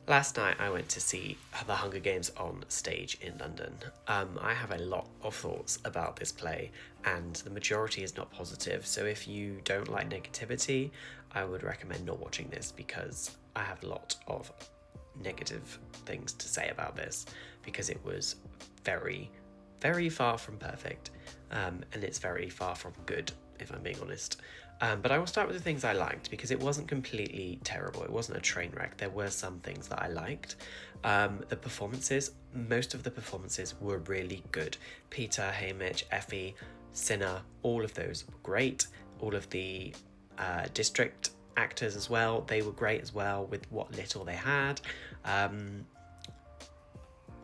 Last night I went to see the Hunger Games on stage in London. I have a lot of thoughts about this play, and the majority is not positive. So if you don't like negativity, I would recommend not watching this because I have a lot of negative things to say about this because it was very, very far from perfect, and it's very far from good, if I'm being honest. But I will start with the things I liked because it wasn't completely terrible. It wasn't a train wreck. There were some things that I liked. The performances, most of the performances were really good. Peter, Haymitch, Effie, Cinna, all of those were great. All of the district actors as well, they were great as well with what little they had.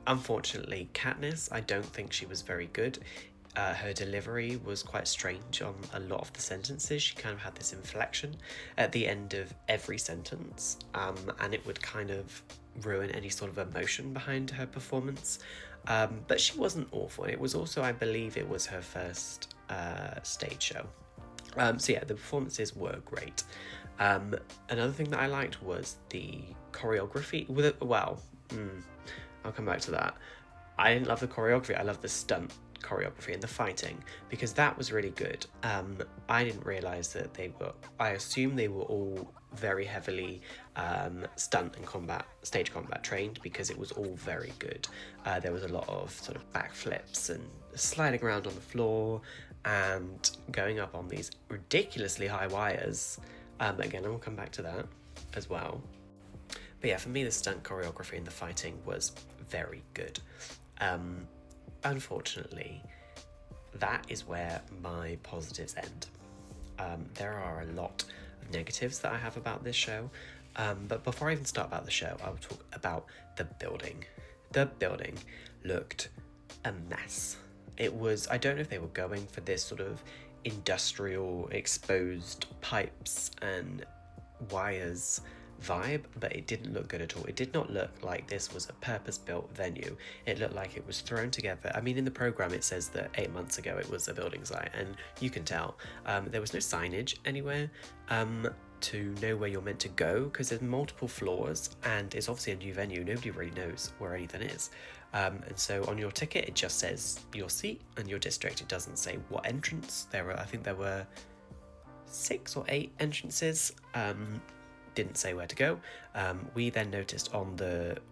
Unfortunately, Katniss, I don't think she was very good. Her delivery was quite strange on a lot of the sentences. She kind of had this inflection at the end of every sentence, and it would kind of ruin any sort of emotion behind her performance. But she wasn't awful. It was also, I believe, it was her first stage show. So yeah, the performances were great. Another thing that I liked was the choreography. I'll come back to that. I didn't love the choreography. I loved the stunt choreography and the fighting because that was really good. I didn't realize that I assume they were all very heavily stunt and stage combat trained because it was all very good. There was a lot of sort of backflips and sliding around on the floor and going up on these ridiculously high wires. Again, I will come back to that as well. But yeah, for me, the stunt choreography and the fighting was very good. Unfortunately, that is where my positives end. There are a lot of negatives that I have about this show, but before I even start about the show, I will talk about the building. The building looked a mess. It was, I don't know if they were going for this sort of industrial exposed pipes and wires vibe, but it didn't look good at all. It did not look like this was a purpose-built venue. It looked like it was thrown together. I mean, in the program it says that 8 months ago it was a building site, and you can tell. There was no signage anywhere to know where you're meant to go because there's multiple floors and it's obviously a new venue. Nobody really knows where anything is. And so on your ticket it just says your seat and your district. It doesn't say what entrance. I think there were 6 or 8 entrances. Didn't say where to go. We then noticed on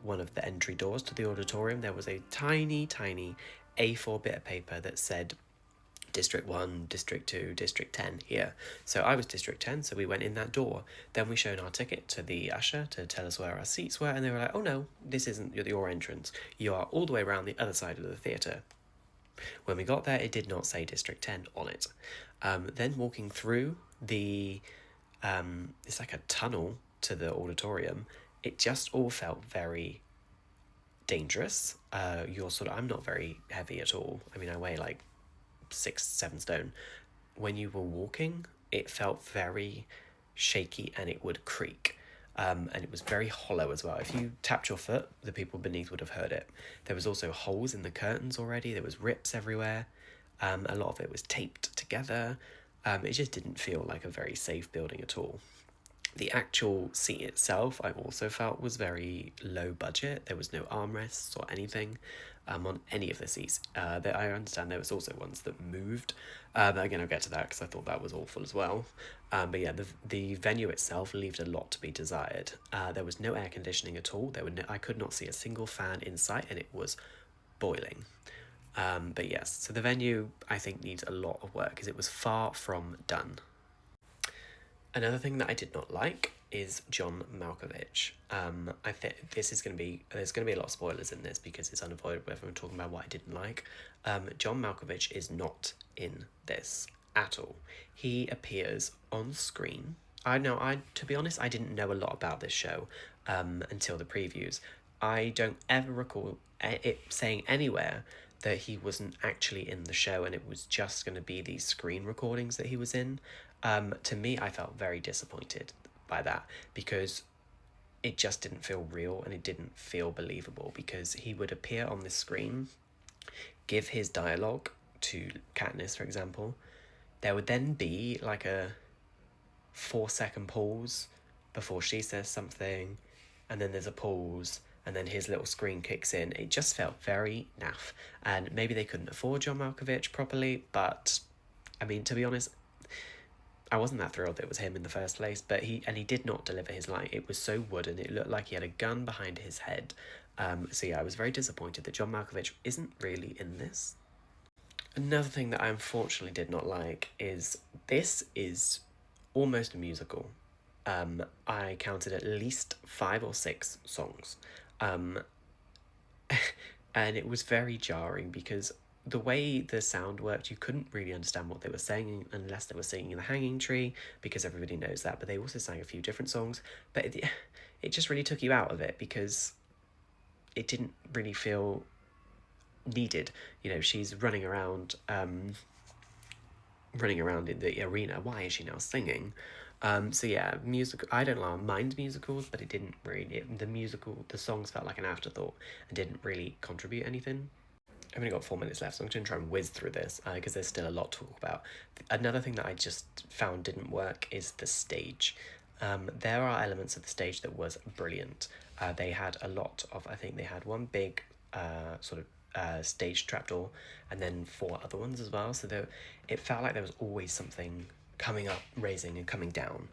one of the entry doors to the auditorium there was a tiny A4 bit of paper that said District 1, District 2, District 10 here. So I was District 10, so we went in that door. Then we showed our ticket to the usher to tell us where our seats were, and they were like, oh no, this isn't your entrance. You are all the way around the other side of the theatre. When we got there, it did not say District 10 on it. Then walking through it's like a tunnel to the auditorium. It just all felt very dangerous. I'm not very heavy at all. I mean, I weigh like 6-7 stone. When you were walking, it felt very shaky and it would creak. And it was very hollow as well. If you tapped your foot, the people beneath would have heard it. There was also holes in the curtains already. There was rips everywhere. A lot of it was taped together. It just didn't feel like a very safe building at all. The actual seat itself, I also felt was very low budget. There was no armrests or anything on any of the seats. That I understand there was also ones that moved. But again, I'll get to that because I thought that was awful as well. But yeah, the venue itself left a lot to be desired. There was no air conditioning at all. I could not see a single fan in sight, and it was boiling. But yes, so the venue I think needs a lot of work because it was far from done. Another thing that I did not like is John Malkovich. I think there's going to be a lot of spoilers in this because it's unavoidable if I'm talking about what I didn't like. John Malkovich is not in this at all. He appears on screen. To be honest, I didn't know a lot about this show until the previews. I don't ever recall it saying anywhere that he wasn't actually in the show and it was just going to be these screen recordings that he was in. To me, I felt very disappointed by that because it just didn't feel real and it didn't feel believable because he would appear on the screen, give his dialogue to Katniss, for example. There would then be like a 4-second pause before she says something. and then there's a pause, and then his little screen kicks in. It just felt very naff. And maybe they couldn't afford John Malkovich properly, but I mean, to be honest, I wasn't that thrilled that it was him in the first place, but he did not deliver his line. It was so wooden, it looked like he had a gun behind his head. So yeah, I was very disappointed that John Malkovich isn't really in this. Another thing that I unfortunately did not like is this is almost a musical. I counted at least 5 or 6 songs. Um, and it was very jarring because the way the sound worked, you couldn't really understand what they were saying unless they were singing in the Hanging Tree, because everybody knows that. But they also sang a few different songs, but it just really took you out of it because it didn't really feel needed. You know, she's running around in the arena. Why is she now singing? So yeah, music. I don't mind musicals, but it didn't really. The songs felt like an afterthought and didn't really contribute anything. I've only got 4 minutes left, so I'm going to try and whiz through this because there's still a lot to talk about. Another thing that I just found didn't work is the stage. There are elements of the stage that was brilliant. They had a lot of, I think they had one big sort of stage trapdoor and then 4 other ones as well. So it felt like there was always something coming up, raising and coming down.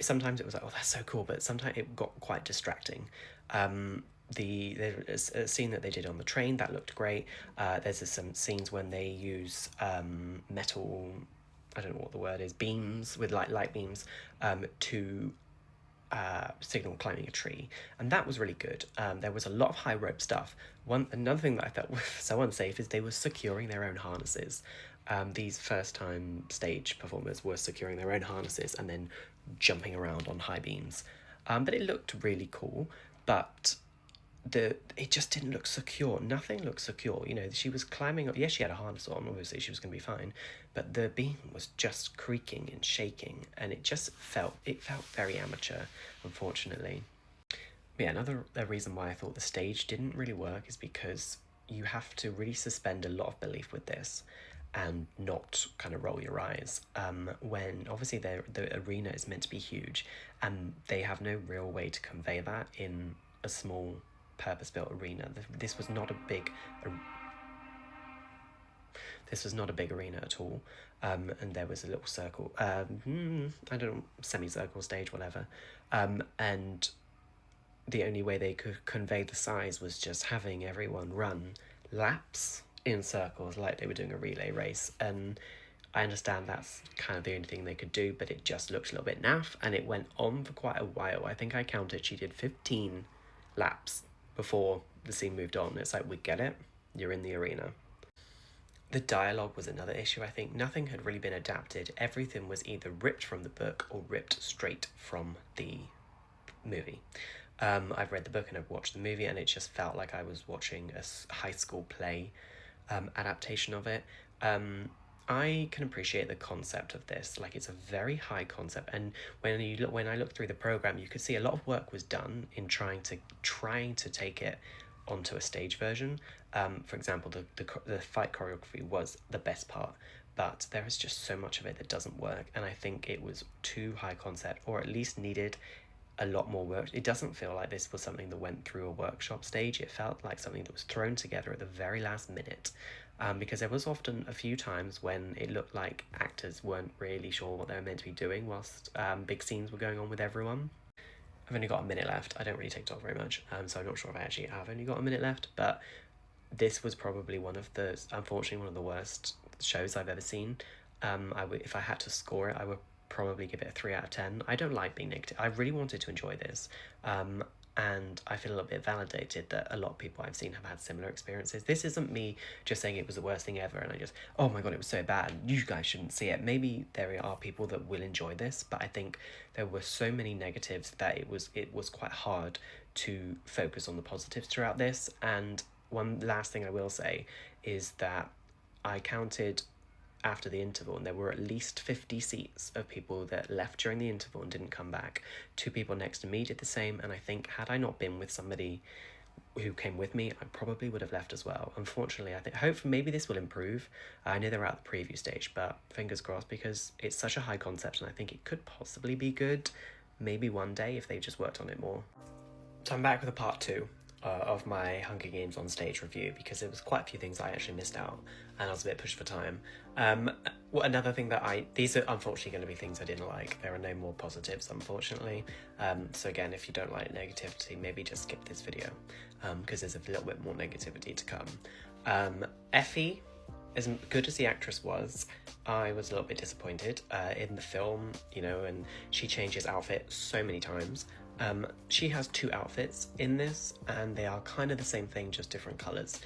Sometimes it was like, oh, that's so cool, but sometimes it got quite distracting. There's a scene that they did on the train that looked great. There's some scenes when they use metal, I don't know what the word is, beams with light beams to signal climbing a tree, and that was really good. There was a lot of high rope stuff. Another thing that I felt was so unsafe is they were securing their own harnesses. These first time stage performers were securing their own harnesses and then jumping around on high beams. But it looked really cool, but it just didn't look secure. Nothing looked secure. You know, she was climbing up. Yes, she had a harness on. Obviously, she was going to be fine, but the beam was just creaking and shaking, and it felt very amateur. Unfortunately, yeah. Another reason why I thought the stage didn't really work is because you have to really suspend a lot of belief with this, and not kind of roll your eyes. When obviously the arena is meant to be huge, and they have no real way to convey that in a small purpose-built arena. This was not a big arena at all, and there was a little circle, I don't know, semicircle stage, whatever, and the only way they could convey the size was just having everyone run laps in circles like they were doing a relay race. And I understand that's kind of the only thing they could do, but it just looked a little bit naff, and it went on for quite a while. I think I counted she did 15 laps before the scene moved on. It's like, we get it, you're in the arena. The dialogue was another issue. I think nothing had really been adapted. Everything was either ripped from the book or ripped straight from the movie. I've read the book and I've watched the movie, and it just felt like I was watching a high school play adaptation of it. I can appreciate the concept of this. Like, it's a very high concept, and when I look through the program, you could see a lot of work was done in trying to take it onto a stage version. For example, the fight choreography was the best part, but there is just so much of it that doesn't work, and I think it was too high concept, or at least needed a lot more work. It doesn't feel like this was something that went through a workshop stage. It felt like something that was thrown together at the very last minute. Because there was often a few times when it looked like actors weren't really sure what they were meant to be doing whilst big scenes were going on with everyone. I've only got a minute left. I don't really TikTok very much, so I'm not sure if I actually have only got a minute left, but this was probably unfortunately one of the worst shows I've ever seen. If I had to score it, I would probably give it a 3 out of 10. I don't like being negative. I really wanted to enjoy this. And I feel a little bit validated that a lot of people I've seen have had similar experiences. This isn't me just saying it was the worst thing ever and oh my god, it was so bad, you guys shouldn't see it. Maybe there are people that will enjoy this, but I think there were so many negatives that it was quite hard to focus on the positives throughout this. And one last thing I will say is that I counted after the interval, and there were at least 50 seats of people that left during the interval and didn't come back. 2 people next to me did the same, and I think had I not been with somebody who came with me, I probably would have left as well. Unfortunately, I think hopefully maybe this will improve. I know they're at the preview stage, but fingers crossed, because it's such a high concept and I think it could possibly be good. maybe one day if they just worked on it more. So I'm back with a part 2 of my Hunger Games on stage review, because there was quite a few things I actually missed out and I was a bit pushed for time. Another thing that these are unfortunately going to be things I didn't like. There are no more positives, unfortunately. So again, if you don't like negativity, maybe just skip this video, because there's a little bit more negativity to come. Effie, as good as the actress was, I was a little bit disappointed in the film, you know, and she changes outfit so many times. She has 2 outfits in this, and they are kind of the same thing, just different colours.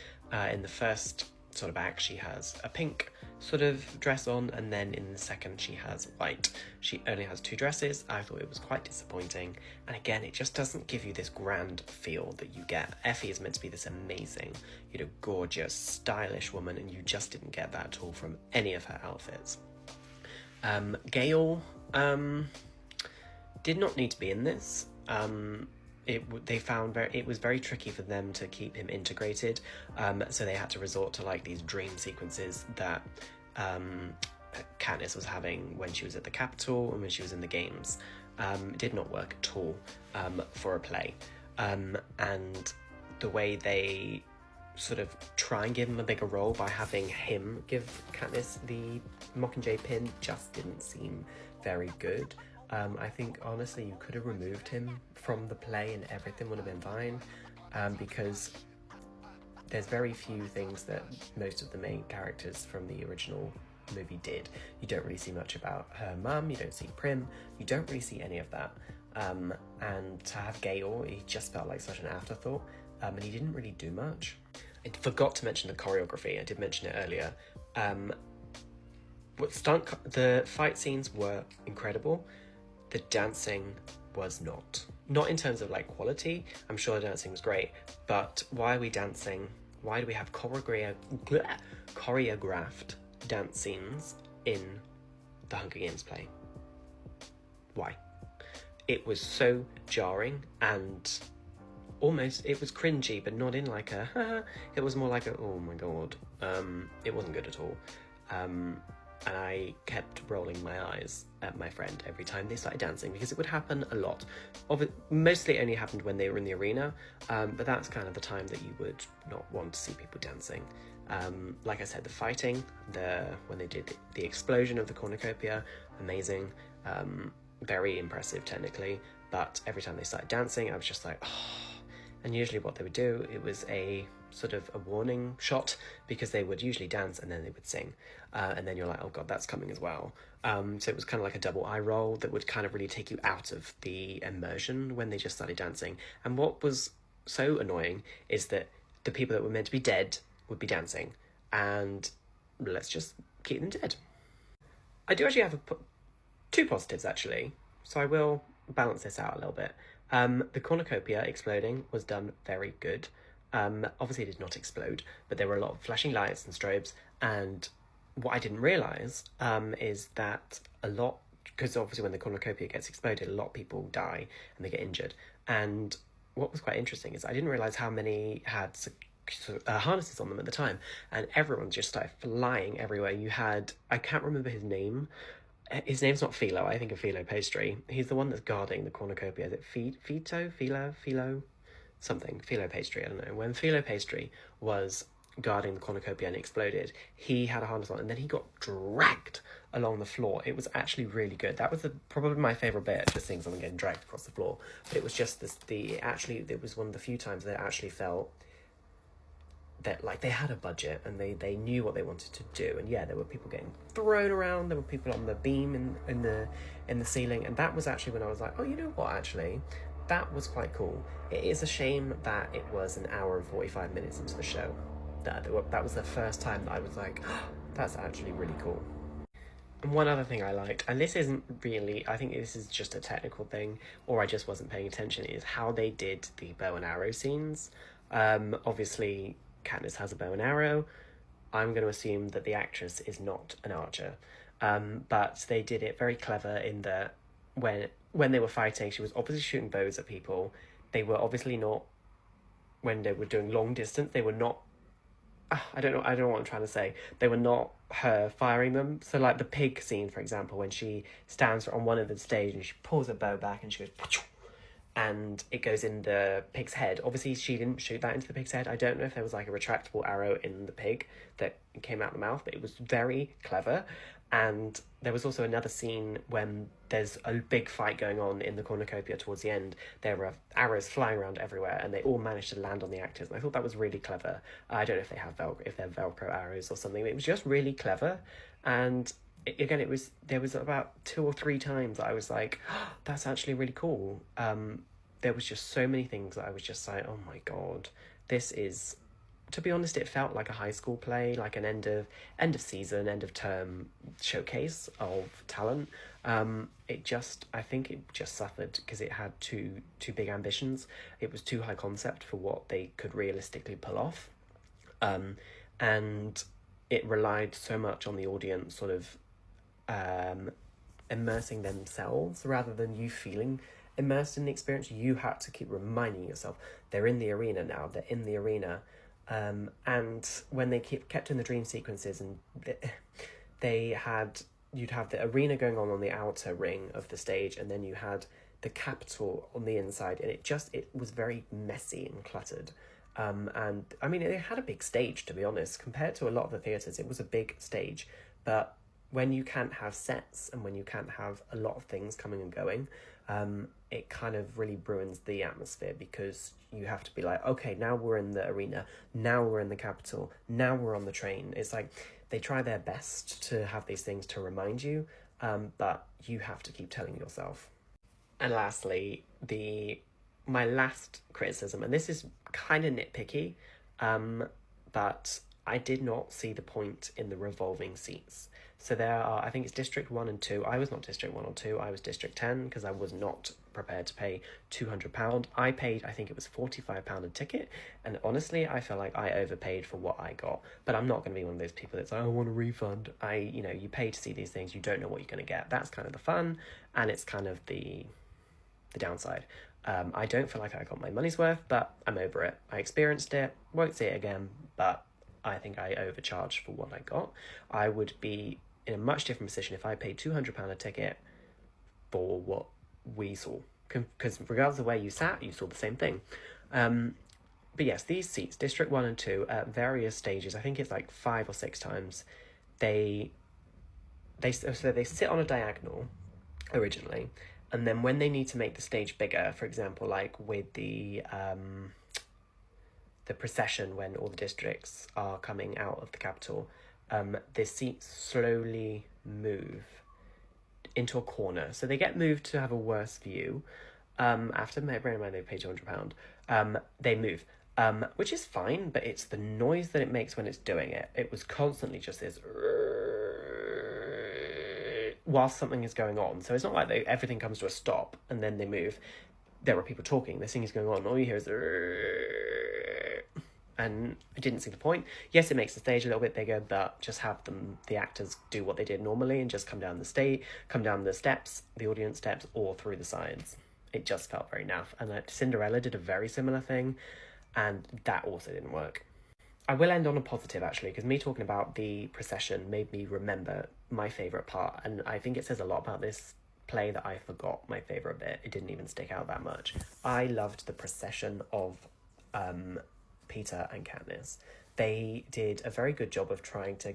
In the first sort of act, she has a pink sort of dress on, and then in the second she has white. She only has 2 dresses. I thought it was quite disappointing, and again, it just doesn't give you this grand feel that you get. Effie is meant to be this amazing, you know, gorgeous, stylish woman, and you just didn't get that at all from any of her outfits. Gale did not need to be in this. They found it was very tricky for them to keep him integrated, so they had to resort to like these dream sequences that Katniss was having when she was at the Capitol and when she was in the games. It did not work at all for a play, and the way they sort of try and give him a bigger role by having him give Katniss the Mockingjay pin just didn't seem very good. I think, honestly, you could have removed him from the play and everything would have been fine, because there's very few things that most of the main characters from the original movie did. You don't really see much about her mum, you don't see Prim, you don't really see any of that. And to have Gale, he just felt like such an afterthought, and he didn't really do much. I forgot to mention the choreography, I did mention it earlier. The fight scenes were incredible. The dancing was not. Not in terms of like quality, I'm sure the dancing was great, but why are we dancing? Why do we have choreographed dance scenes in the Hunger Games play? Why? It was so jarring and almost, it was cringy, but not in like a, it was more like a, oh my god. It wasn't good at all. And I kept rolling my eyes at my friend every time they started dancing, because it would happen a lot. Mostly it only happened when they were in the arena, but that's kind of the time that you would not want to see people dancing. Like I said, the fighting, when they did the explosion of the cornucopia, amazing, very impressive technically, but every time they started dancing, I was just like, oh. And usually what they would do, it was a sort of a warning shot, because they would usually dance and then they would sing, and then you're like, oh god, that's coming as well. So it was kind of like a double eye roll that would kind of really take you out of the immersion when they just started dancing. And what was so annoying is that the people that were meant to be dead would be dancing, and let's just keep them dead. I do actually have 2 positives actually, so I will balance this out a little bit. The cornucopia exploding was done very good. Obviously it did not explode, but there were a lot of flashing lights and strobes, and what I didn't realise is that because obviously when the cornucopia gets exploded, a lot of people die and they get injured. And what was quite interesting is I didn't realise how many had harnesses on them at the time, and everyone just started flying everywhere. You had, I can't remember his name. His name's not Philo, I think of Philo Pastry. He's the one that's guarding the cornucopia. Is it Philo? Something. Philo Pastry, I don't know. When Philo Pastry was guarding the cornucopia and it exploded, he had a harness on, and then he got dragged along the floor. It was actually really good. That was probably my favourite bit, just seeing someone getting dragged across the floor. But it was just it was one of the few times that I actually felt that like they had a budget and they knew what they wanted to do. And yeah, there were people getting thrown around, there were people on the beam in the ceiling, and that was actually when I was like, oh, you know what, actually that was quite cool. It is a shame that it was an hour and 45 minutes into the show that was the first time that I was like, oh, that's actually really cool. And one other thing I liked, and this isn't really, I think this is just a technical thing, or I just wasn't paying attention, is how they did the bow and arrow scenes. Obviously Katniss has a bow and arrow. I'm going to assume that the actress is not an archer, but they did it very clever in that when they were fighting, she was obviously shooting bows at people. They were obviously not, when they were doing long distance, they were not I don't know what I'm trying to say. They were not her firing them. So like the pig scene, for example, when she stands on one of the stage and she pulls her bow back and she goes, and it goes in the pig's head. Obviously, she didn't shoot that into the pig's head. I don't know if there was like a retractable arrow in the pig that came out the mouth, but it was very clever. And there was also another scene when there's a big fight going on in the cornucopia towards the end. There were arrows flying around everywhere, and they all managed to land on the actors. And I thought that was really clever. I don't know if they have if they're Velcro arrows or something. It was just really clever, and again, there was about 2 or 3 times that I was like, oh, that's actually really cool. There was just so many things that I was just like, oh my god, this is. To be honest, it felt like a high school play, like an end of season, end of term showcase of talent. I think it just suffered because it had too big ambitions. It was too high concept for what they could realistically pull off, and it relied so much on the audience sort of immersing themselves rather than you feeling immersed in the experience. You had to keep reminding yourself they're in the arena now. They're in the arena. And when they kept in the dream sequences, and you'd have the arena going on the outer ring of the stage, and then you had the Capitol on the inside, and it was very messy and cluttered. And I mean, it had a big stage, to be honest. Compared to a lot of the theatres, it was a big stage. But when you can't have sets and when you can't have a lot of things coming and going, it kind of really ruins the atmosphere, because you have to be like, okay, now we're in the arena, now we're in the Capitol, now we're on the train. It's like they try their best to have these things to remind you, but you have to keep telling yourself. And lastly, my last criticism, and this is kind of nitpicky, but I did not see the point in the revolving seats. So there are, I think it's District 1 and 2. I was not District 1 or 2, I was District 10, because I was not prepared to pay £200. I paid, I think it was £45 a ticket, and honestly, I feel like I overpaid for what I got. But I'm not going to be one of those people that's like, I want a refund. You pay to see these things, you don't know what you're going to get. That's kind of the fun, and it's kind of the downside. I don't feel like I got my money's worth, but I'm over it. I experienced it, won't see it again, but I think I overcharged for what I got. I would be in a much different position if I paid £200 a ticket for what we saw, because regardless of where you sat, you saw the same thing. But yes, these seats, District 1 and 2, at various stages, I think it's like 5 or 6 times, they sit on a diagonal originally, and then when they need to make the stage bigger, for example, like with the procession when all the districts are coming out of the Capitol, the seats slowly move into a corner. So they get moved to have a worse view. After, bearing in mind they pay £200, they move. Which is fine, but it's the noise that it makes when it's doing it. It was constantly just this whilst something is going on. So it's not like everything comes to a stop and then they move. There are people talking, the thing is going on, all you hear is and I didn't see the point. Yes, it makes the stage a little bit bigger, but just have the actors do what they did normally and just come down the steps, the audience steps, or through the sides. It just felt very naff. And Cinderella did a very similar thing, and that also didn't work. I will end on a positive, actually, because me talking about the procession made me remember my favourite part, and I think it says a lot about this play that I forgot my favourite bit. It didn't even stick out that much. I loved the procession of Peter and Katniss. They did a very good job of trying to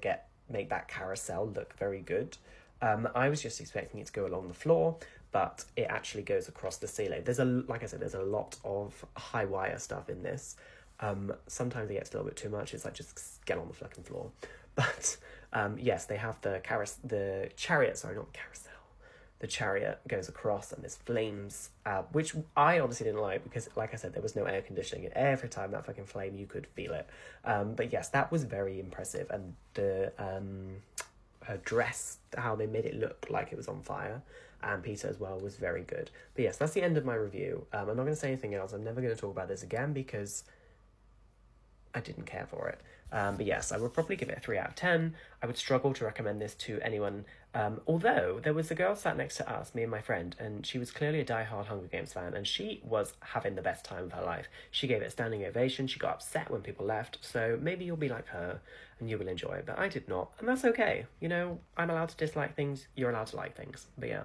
make that carousel look very good. I was just expecting it to go along the floor, but it actually goes across the ceiling. Like I said, there's a lot of high wire stuff in this. Sometimes it gets a little bit too much. It's like, just get on the fucking floor. But yes, they have the chariot, sorry, not carousel. The chariot goes across and there's flames, which I honestly didn't like because, like I said, there was no air conditioning, and every time that fucking flame, you could feel it. But yes, that was very impressive, and her dress, how they made it look like it was on fire, and Peter as well, was very good. But yes, that's the end of my review. I'm not going to say anything else. I'm never going to talk about this again because I didn't care for it. But yes, I would probably give it a 3 out of 10. I would struggle to recommend this to anyone. Although there was a girl sat next to us, me and my friend, and she was clearly a die-hard Hunger Games fan, and she was having the best time of her life. She gave it a standing ovation. She got upset when people left. So maybe you'll be like her and you will enjoy it. But I did not, and that's okay. You know, I'm allowed to dislike things. You're allowed to like things. But yeah.